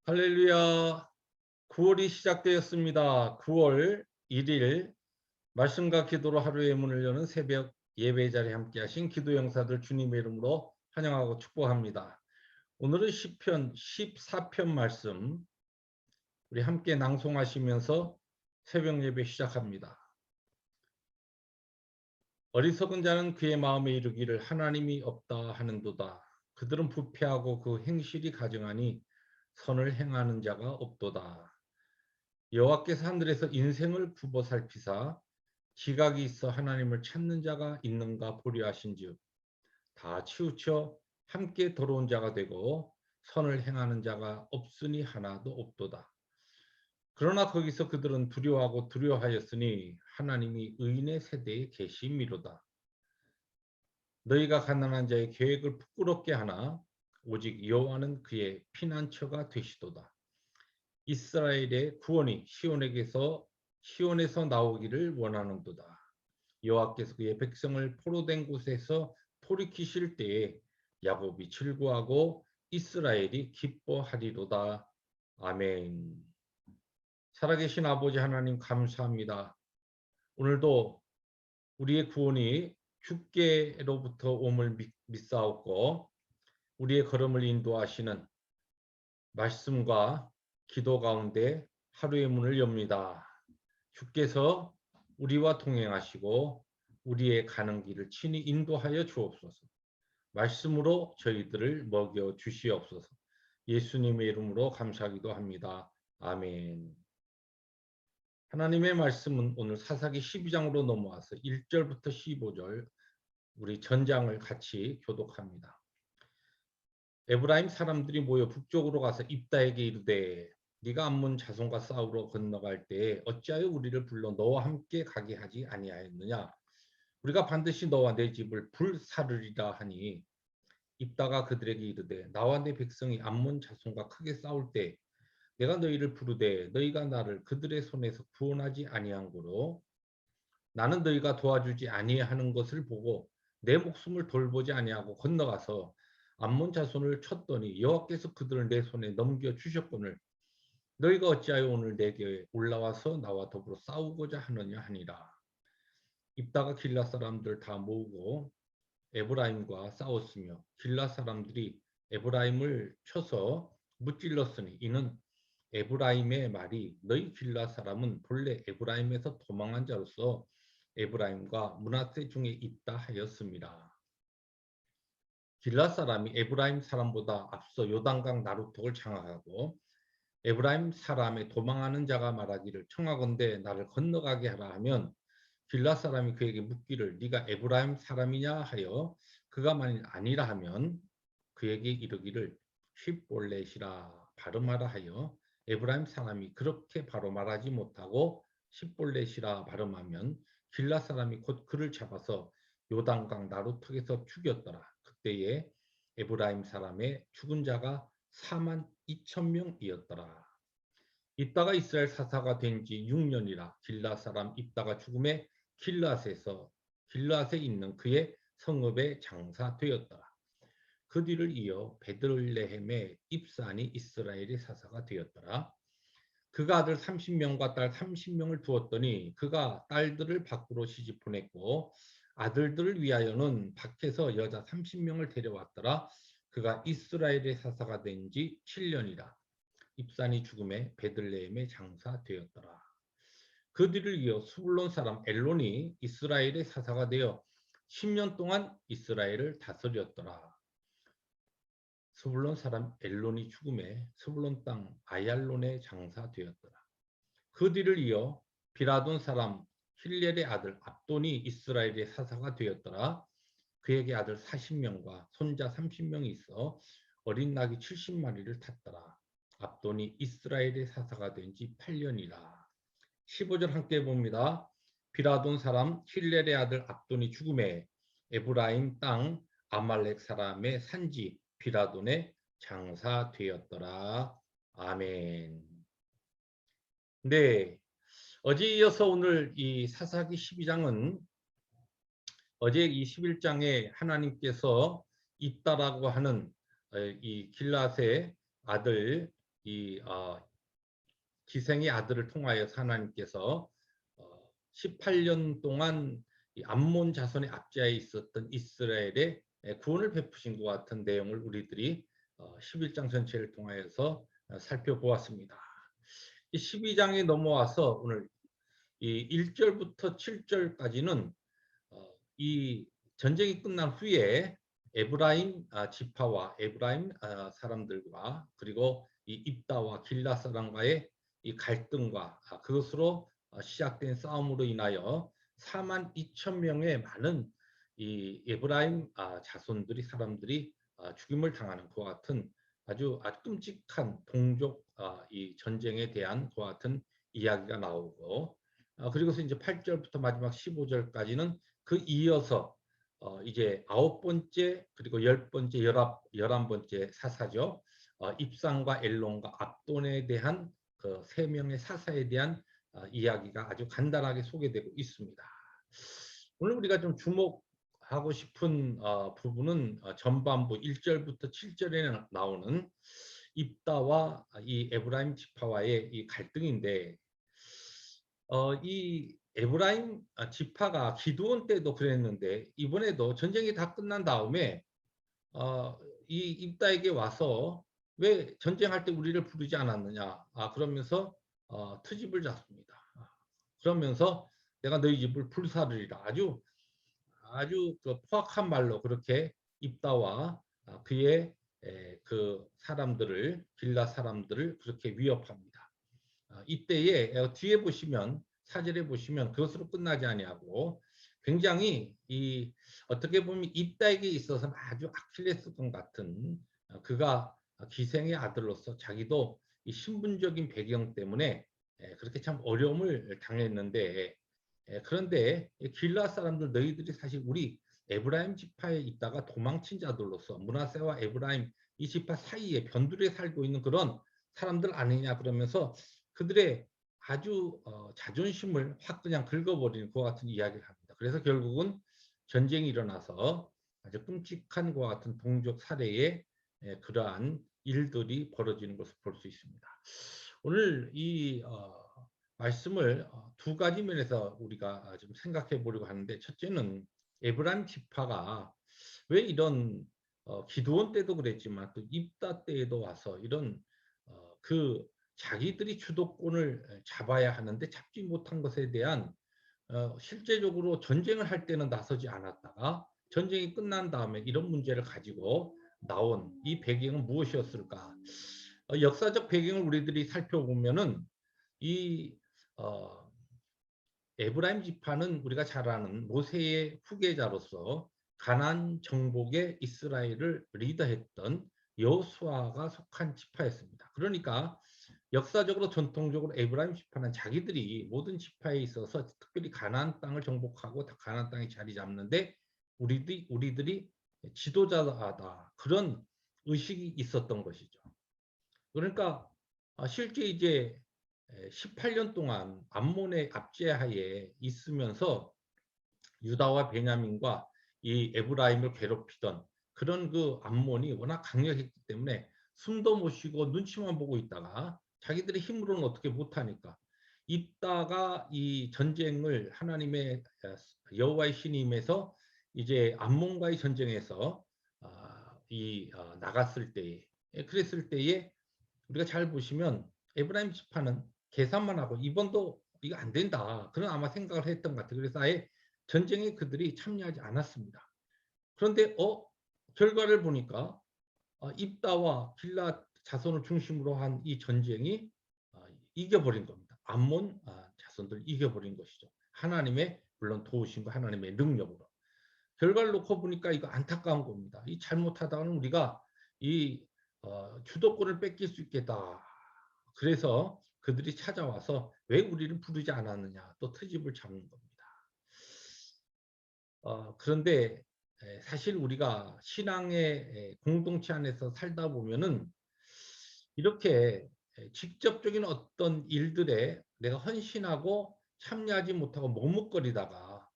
할렐루야. 9월이 시작되었습니다. 9월 1일 말씀과 기도로 하루의 문을 여는 새벽 예배 자리에 함께 하신 기도 영사들 주님의 이름으로 환영하고 축복합니다. 오늘은 시편 14편 말씀 우리 함께 낭송하시면서 새벽 예배 시작합니다. 어리석은 자는 그의 마음에 이르기를 하나님이 없다 하는도다. 그들은 부패하고 그 행실이 가증하니 선을 행하는 자가 없도다. 여호와께서 하늘에서 인생을 굽어 살피사 지각이 있어 하나님을 찾는 자가 있는가 보려 하신즉 다 치우쳐 함께 더러운 자가 되고 선을 행하는 자가 없으니 하나도 없도다. 그러나 거기서 그들은 두려워하고 두려워하였으니 하나님이 의인의 세대에 계심이로다. 너희가 가난한 자의 계획을 부끄럽게 하나 오직 여호와는 그의 피난처가 되시도다. 이스라엘의 구원이 시온에서 나오기를 원하는도다. 여호와께서 그의 백성을 포로된 곳에서 돌이키실 때에 야곱이 즐거워하고 이스라엘이 기뻐하리로다. 아멘. 살아계신 아버지 하나님 감사합니다. 오늘도 우리의 구원이 주께로부터 옴을 믿사옵고 우리의 걸음을 인도하시는 말씀과 기도 가운데 하루의 문을 엽니다. 주께서 우리와 동행하시고 우리의 가는 길을 친히 인도하여 주옵소서. 말씀으로 저희들을 먹여 주시옵소서. 예수님의 이름으로 감사하기도 합니다. 아멘. 하나님의 말씀은 오늘 사사기 12장으로 넘어와서 1절부터 15절 우리 전장을 같이 교독합니다. 에브라임 사람들이 모여 북쪽으로 가서 입다에게 이르되 네가 암몬 자손과 싸우러 건너갈 때 어찌하여 우리를 불러 너와 함께 가게 하지 아니하였느냐? 우리가 반드시 너와 내 집을 불사르리라 하니 입다가 그들에게 이르되 나와 내 백성이 암몬 자손과 크게 싸울 때 내가 너희를 부르되 너희가 나를 그들의 손에서 구원하지 아니한 고로 나는 너희가 도와주지 아니하는 것을 보고 내 목숨을 돌보지 아니하고 건너가서 암몬 자손을 쳤더니 여호와께서 그들을 내 손에 넘겨 주셨거늘 너희가 어찌하여 오늘 내게 올라와서 나와 더불어 싸우고자 하느냐 하니라. 입다가 길앗 사람들 다 모으고 에브라임과 싸웠으며 길앗 사람들이 에브라임을 쳐서 무찔렀으니 이는 에브라임의 말이 너희 길앗 사람은 본래 에브라임에서 도망한 자로서 에브라임과 므낫세 중에 있다 하였습니다. 길앗 사람이 에브라임 사람보다 앞서 요단강 나루턱을 장악하고 에브라임 사람의 도망하는 자가 말하기를 청하건대 나를 건너가게 하라 하면 길앗 사람이 그에게 묻기를 네가 에브라임 사람이냐 하여 그가 만일 아니라 하면 그에게 이르기를 십볼렛이라 발음하라 하여 에브라임 사람이 그렇게 바로 말하지 못하고 십볼렛이라 발음하면 길앗 사람이 곧 그를 잡아서 요단강 나루턱에서 죽였더라. 그때에 에브라임 사람의 죽은 자가 42,000명이었더라. 입다가 이스라엘 사사가 된 지 6년이라 길앗 사람 입다가 죽음에 길앗에 있는 그의 성읍에 장사되었더라. 그 뒤를 이어 베들레헴의 입산이 이스라엘의 사사가 되었더라. 그가 아들 30명과 딸 30명을 두었더니 그가 딸들을 밖으로 시집 보냈고 아들들을 위하여는 밖에서 여자 30명을 데려왔더라. 그가 이스라엘의 사사가 된 지 7년이라. 입산이 죽음에 베들레헴에 장사되었더라. 그 뒤를 이어 스불론 사람 엘론이 이스라엘의 사사가 되어 10년 동안 이스라엘을 다스렸더라. 스불론 사람 엘론이 죽음에 스불론 땅 아얄론에 장사되었더라. 그 뒤를 이어 비라돈 사람 힐렐의 아들 압돈이 이스라엘의 사사가 되었더라. 그에게 아들 40명과 손자 30명이 있어 어린 낙이 70마리를 탔더라. 압돈이 이스라엘의 사사가 된 지 8년이라. 15절 함께 봅니다. 비라돈 사람 힐렐의 아들 압돈이 죽음에 에브라임 땅 아말렉 사람의 산지 비라돈에 장사되었더라. 아멘. 네, 어제 이어서 오늘 이 사사기 12장은 어제 이 11장에 하나님께서 입다라고 하는 이 길앗의 아들 이 기생의 아들을 통하여서 하나님께서 18년 동안 이 암몬 자손의 압제하에 있었던 이스라엘의 구원을 베푸신 것 같은 내용을 우리들이 11장 전체를 통하여서 살펴보았습니다. 이 12장에 넘어와서 오늘 이 1절부터 7절까지는 이 전쟁이 끝난 후에 에브라임 지파와 에브라임 사람들과 그리고 이 입다와 길라 사람과의 이 갈등과 그것으로 시작된 싸움으로 인하여 4만 2천 명의 많은 이 에브라임 자손들이 사람들이 죽임을 당하는 그와 같은 아주 끔찍한 동족 이 전쟁에 대한 그와 같은 이야기가 나오고 그리고서 이제 8절부터 마지막 15절까지는 그 이어서 이제 9번째 그리고 10번째 11번째 사사죠. 입상과 엘론과 압돈에 대한 그 세 명의 사사에 대한 이야기가 아주 간단하게 소개되고 있습니다. 오늘 우리가 좀 주목하고 싶은 부분은 전반부 1절부터 7절에 나오는 입다와 이 에브라임 지파와의 이 갈등인데 이 에브라임 지파가 기드온 때도 그랬는데 이번에도 전쟁이 다 끝난 다음에 이 입다에게 와서 왜 전쟁할 때 우리를 부르지 않았느냐 그러면서 트집을 잡습니다. 그러면서 내가 너희 집을 불사르리라 아주 그 포악한 말로 그렇게 입다와 그의 그 사람들을 길라 사람들을 그렇게 위협합니다. 이때에 뒤에 보시면 사절에 보시면 그것으로 끝나지 아니하고 굉장히 이 어떻게 보면 입다에게 있어서는 아주 아킬레스건 같은 그가 기생의 아들로서 자기도 이 신분적인 배경 때문에 그렇게 참 어려움을 당했는데 그런데 길라 사람들 너희들이 사실 우리 에브라임 지파에 있다가 도망친 자들로서 므낫세와 에브라임 이 지파 사이에 변두리에 살고 있는 그런 사람들 아니냐 그러면서 그들의 아주 자존심을 확 그냥 긁어버리는 그와 같은 이야기를 합니다. 그래서 결국은 전쟁이 일어나서 아주 끔찍한 그와 같은 동족 살해의 그러한 일들이 벌어지는 것을 볼 수 있습니다. 오늘 이 말씀을 두 가지 면에서 우리가 좀 생각해 보려고 하는데 첫째는 에브라임 지파가 왜 이런 기드온 때도 그랬지만 또 입다 때에도 와서 이런 그 자기들이 주도권을 잡아야 하는데 잡지 못한 것에 대한 실제적으로 전쟁을 할 때는 나서지 않았다가 전쟁이 끝난 다음에 이런 문제를 가지고 나온 이 배경은 무엇이었을까? 역사적 배경을 우리들이 살펴보면은 이 에브라임 지파는 우리가 잘 아는 모세의 후계자로서 가나안 정복의 이스라엘을 리더했던 여호수아가 속한 지파였습니다. 그러니까 역사적으로 전통적으로 에브라임 지파는 자기들이 모든 지파에 있어서 특별히 가나안 땅을 정복하고 가나안 땅에 자리 잡는데 우리들이 지도자다 그런 의식이 있었던 것이죠. 그러니까 실제 이제 18년 동안 암몬의 압제하에 있으면서 유다와 베냐민과 이 에브라임을 괴롭히던 그런 그 암몬이 워낙 강력했기 때문에 숨도 못 쉬고 눈치만 보고 있다가 자기들의 힘으로는 어떻게 못하니까 있다가 이 전쟁을 하나님의 여호와의 신이 임해서 이제 암몬과의 전쟁에서 나갔을 때에 그랬을 때에 우리가 잘 보시면 에브라임 지파는 계산만 하고 이번도 이거 안 된다. 그런 아마 생각을 했던 것 같아요. 그래서 아예 전쟁에 그들이 참여하지 않았습니다. 그런데 결과를 보니까 입다와 길라 자손을 중심으로 한 이 전쟁이 이겨버린 겁니다. 암몬 자손들 이겨버린 것이죠. 하나님의 물론 도우심과 하나님의 능력으로. 결과를 놓고 보니까 이거 안타까운 겁니다. 이 잘못하다가는 우리가 이 주도권을 뺏길 수 있겠다. 그래서 그들이 찾아와서 왜 우리를 부르지 않았느냐 또 트집을 잡는 겁니다. 그런데 사실 우리가 신앙의 공동체 안에서 살다 보면은 이렇게 직접적인 어떤 일들에 내가 헌신하고 참여하지 못하고 머뭇거리다가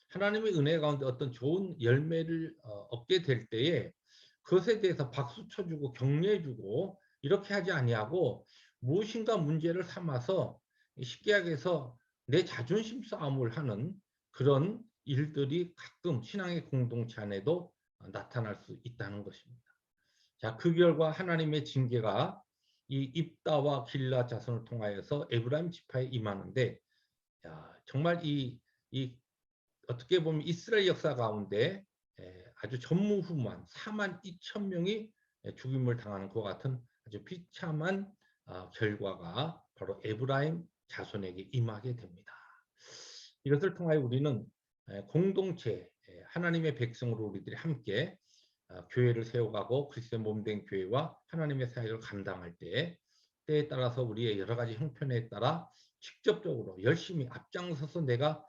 하나님의 은혜 가운데 어떤 좋은 열매를 얻게 될 때에 그것에 대해서 박수 쳐주고 격려해주고 이렇게 하지 아니하고 무엇인가 문제를 삼아서 쉽게 얘기해서 내 자존심 싸움을 하는 그런 일들이 가끔 신앙의 공동체 안에도 나타날 수 있다는 것입니다. 자, 그 결과 하나님의 징계가 이 입다와 길라 자손을 통하여서 에브라임 지파에 임하는데, 야, 정말 이 어떻게 보면 이스라엘 역사 가운데 아주 전무후무한 4만 2천 명이 죽임을 당하는 것 같은 아주 비참한 결과가 바로 에브라임 자손에게 임하게 됩니다. 이것을 통하여 우리는 공동체 하나님의 백성으로 우리들이 함께 교회를 세워가고 그리스도의 몸된 교회와 하나님의 사역을 감당할 때에 따라서 우리의 여러 가지 형편에 따라 직접적으로 열심히 앞장서서 내가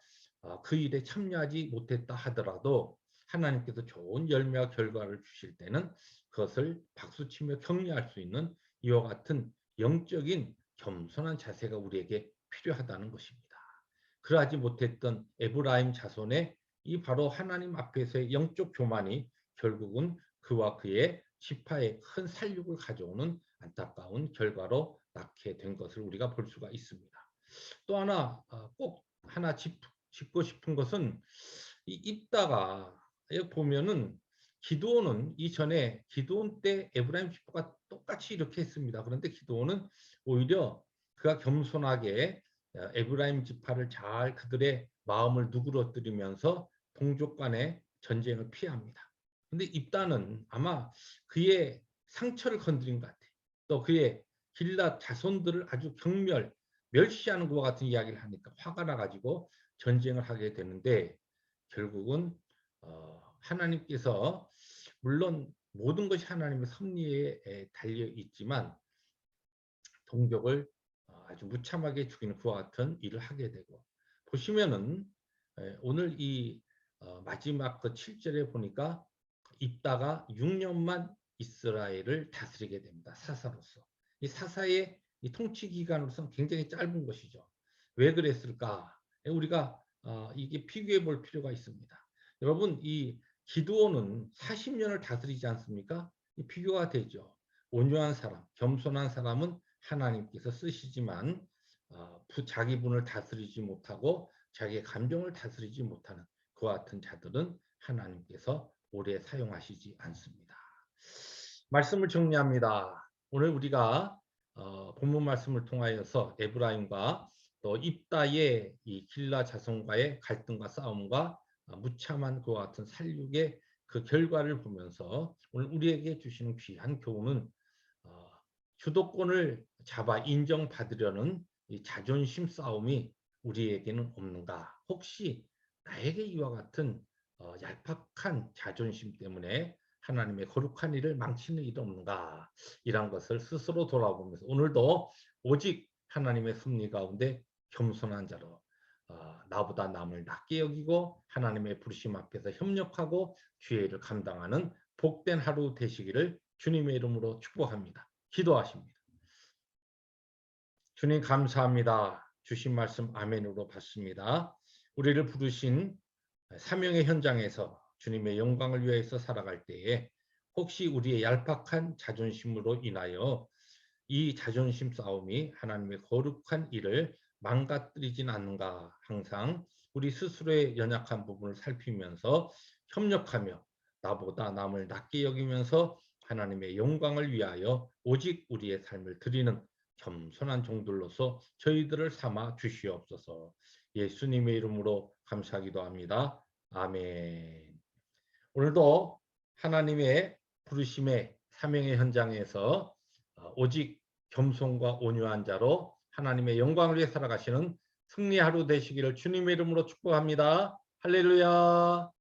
그 일에 참여하지 못했다 하더라도 하나님께서 좋은 열매와 결과를 주실 때는 그것을 박수치며 격려할 수 있는 이와 같은 영적인 겸손한 자세가 우리에게 필요하다는 것입니다. 그러하지 못했던 에브라임 자손의 이 바로 하나님 앞에서의 영적 교만이 결국은 그와 그의 지파에 큰 살육을 가져오는 안타까운 결과로 낳게 된 것을 우리가 볼 수가 있습니다. 또 하나 꼭 하나 짚고 싶은 것은 이 입다가 보면은 기드온은 이전에 기드온 때 에브라임 지파가 똑같이 이렇게 했습니다. 그런데 기드온은 오히려 그가 겸손하게 에브라임 지파를 잘 그들의 마음을 누그러뜨리면서 동족 간의 전쟁을 피합니다. 근데 입다는 아마 그의 상처를 건드린 것 같아요. 또 그의 길랏 자손들을 아주 멸시하는 것과 같은 이야기를 하니까 화가 나가지고 전쟁을 하게 되는데, 결국은 하나님께서 물론 모든 것이 하나님의 섭리에 달려 있지만 동족을 아주 무참하게 죽이는 그와 같은 일을 하게 되고, 보시면은 오늘 이 마지막 그 7절에 보니까 입다가 6년만 이스라엘을 다스리게 됩니다. 사사로서. 이 사사의 이 통치 기간으로서는 굉장히 짧은 것이죠. 왜 그랬을까? 우리가 이게 비교해 볼 필요가 있습니다. 여러분, 이 기드온은 40년을 다스리지 않습니까? 이 비교가 되죠. 온유한 사람, 겸손한 사람은 하나님께서 쓰시지만 자기 분을 다스리지 못하고 자기의 감정을 다스리지 못하는 그와 같은 자들은 하나님께서 오래 사용하시지 않습니다. 말씀을 정리합니다. 오늘 우리가 본문 말씀을 통하여서 에브라임과 또 입다의 이 길라 자손과의 갈등과 싸움과 무참한 그와 같은 살육의 그 결과를 보면서 오늘 우리에게 주시는 귀한 교훈은 주도권을 잡아 인정받으려는 이 자존심 싸움이 우리에게는 없는가? 혹시 나에게 이와 같은 얄팍한 자존심 때문에 하나님의 거룩한 일을 망치는 일이 없는가? 이런 것을 스스로 돌아보면서 오늘도 오직 하나님의 섭리 가운데 겸손한 자로 나보다 남을 낮게 여기고 하나님의 부르심 앞에서 협력하고 주의를 감당하는 복된 하루 되시기를 주님의 이름으로 축복합니다. 기도하십니다. 주님 감사합니다. 주신 말씀 아멘으로 받습니다. 우리를 부르신 사명의 현장에서 주님의 영광을 위해서 살아갈 때에 혹시 우리의 얄팍한 자존심으로 인하여 이 자존심 싸움이 하나님의 거룩한 일을 망가뜨리진 않는가, 항상 우리 스스로의 연약한 부분을 살피면서 협력하며 나보다 남을 낮게 여기면서 하나님의 영광을 위하여 오직 우리의 삶을 드리는 겸손한 종들로서 저희들을 삼아 주시옵소서. 예수님의 이름으로 감사하기도 합니다. 아멘. 오늘도 하나님의 부르심의 사명의 현장에서 오직 겸손과 온유한 자로 하나님의 영광을 위해 살아가시는 승리 하루 되시기를 주님의 이름으로 축복합니다. 할렐루야.